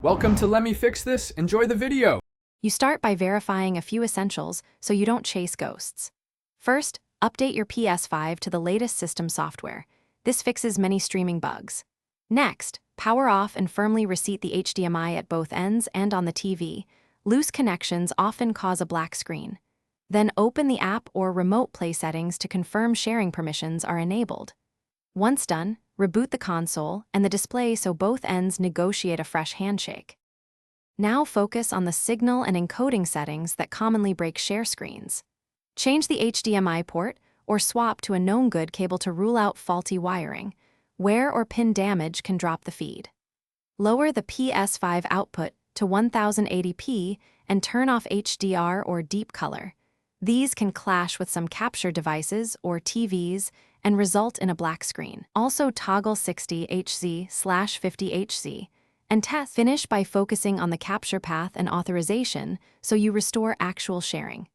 Welcome to Let Me Fix This. Enjoy the video. You start by verifying a few essentials so you don't chase ghosts. First, update your PS5 to the latest system software. This fixes many streaming bugs. Next, power off and firmly reseat the HDMI at both ends and on the TV. Loose connections often cause a black screen. Then open the app or remote play settings to confirm sharing permissions are enabled. Once done, reboot the console and the display so both ends negotiate a fresh handshake. Now focus on the signal and encoding settings that commonly break share screens. Change the HDMI port or swap to a known good cable to rule out faulty wiring. Wear or pin damage can drop the feed. Lower the PS5 output to 1080p and turn off HDR or deep color. These can clash with some capture devices or TVs and result in a black screen. Also toggle 60Hz/50Hz and test. Finish by focusing on the capture path and authorization so you restore actual sharing.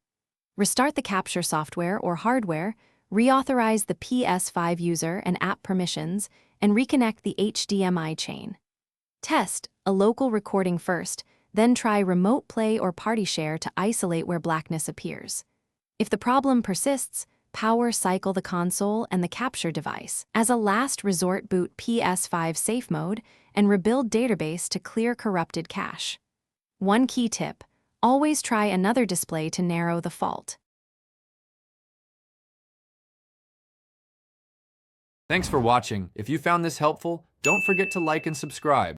Restart the capture software or hardware, reauthorize the PS5 user and app permissions, and reconnect the HDMI chain. Test a local recording first, then try remote play or party share to isolate where blackness appears. If the problem persists, power cycle the console and the capture device. As a last resort, boot PS5 safe mode and rebuild database to clear corrupted cache. One key tip: always try another display to narrow the fault. Thanks for watching. If you found this helpful, don't forget to like and subscribe.